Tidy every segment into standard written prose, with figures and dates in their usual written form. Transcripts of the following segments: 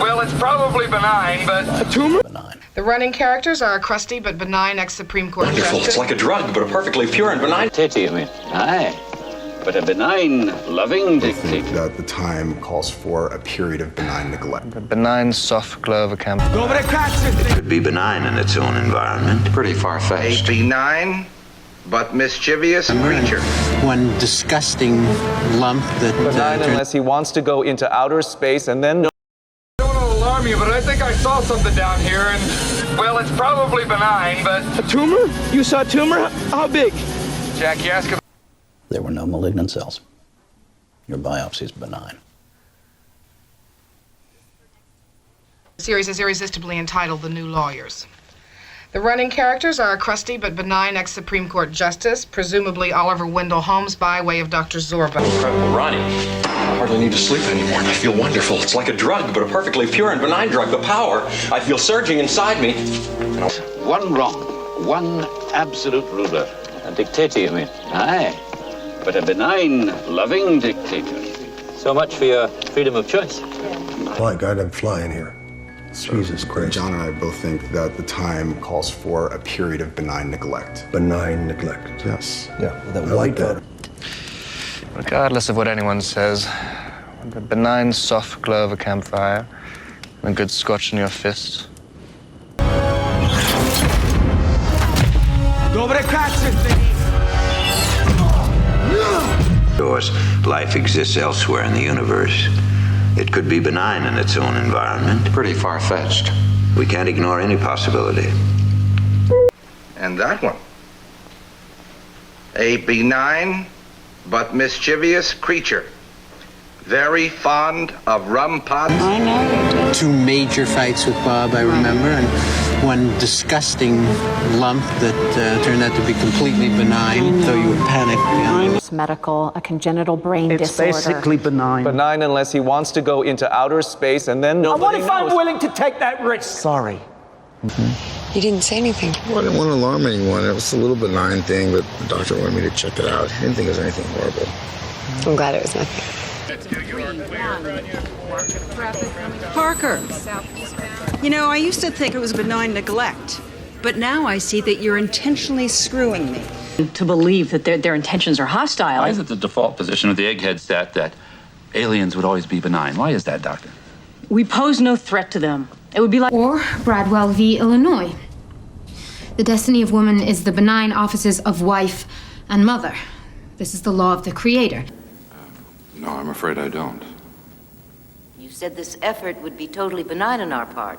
Well, it's probably benign, but... A tumor? Benign. The running characters are a crusty but benign ex-Supreme Court Wonderful. justice. It's like a drug, but a perfectly pure and benign. Titty, I mean. Aye. But a benign, loving dictator. That the time calls for a period of benign neglect. A benign, soft glow of a camp. It could be benign in its own environment. Pretty far-fetched. A benign but mischievous creature. One disgusting lump that... benign unless he wants to go into outer space and then... Don't want to alarm you, but I think I saw something down here, and... Well, it's probably benign, but... A tumor? You saw a tumor? How big? Jack, you ask... There were no malignant cells. Your biopsy's benign. The series is irresistibly entitled The New Lawyers. The running characters are a crusty but benign ex-Supreme Court justice, presumably Oliver Wendell Holmes by way of Dr. Zorba. Incredible, Ronnie. I hardly need to sleep anymore, and I feel wonderful. It's like a drug, but a perfectly pure and benign drug. The power I feel surging inside me. One wrong, one absolute ruler. A dictator, you mean? Aye. But a benign, loving dictator. So much for your freedom of choice. My God, I'm flying here. Jesus Christ. John and I both think that the time calls for a period of benign neglect. Benign neglect. Yes. Yeah, that white vote. Regardless of what anyone says, a benign, soft glow of a campfire, and a good scorch in your fist. Of course, life exists elsewhere in the universe. It could be benign in its own environment. Pretty far-fetched. We can't ignore any possibility. And that one. A benign but mischievous creature. Very fond of rum pots. I know. 2 major fights with Bob, I remember, and one disgusting lump that turned out to be completely benign, though you would panic. It's medical, a congenital brain disorder. It's basically benign. Benign unless he wants to go into outer space and then nobody What if I'm knows. willing to take that risk? Sorry. You didn't say anything. Well, I didn't want to alarm anyone. It was a little benign thing, but the doctor wanted me to check it out. He didn't think it was anything horrible. I'm glad it was nothing. Parker, you know, I used to think it was benign neglect, but now I see that you're intentionally screwing me. To believe that their intentions are hostile. Why is it the default position of the egghead stat that aliens would always be benign? Why is that, Doctor? We pose no threat to them. It would be like... Or Bradwell v. Illinois. The destiny of woman is the benign offices of wife and mother. This is the law of the Creator. No, I'm afraid I don't. You said this effort would be totally benign on our part.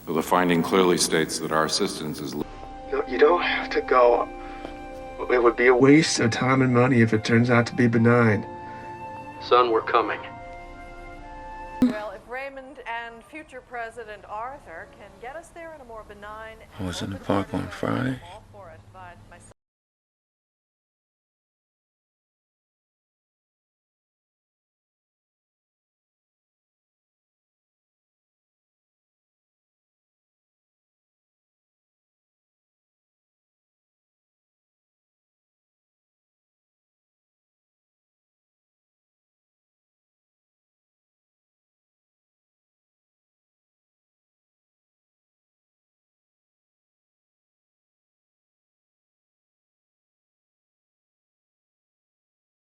Well, the finding clearly states that our assistance is... You don't have to go. It would be a waste of time and money if it turns out to be benign. Son, we're coming. Well, if Raymond and future President Arthur can get us there in a more benign... I was in the park on Friday.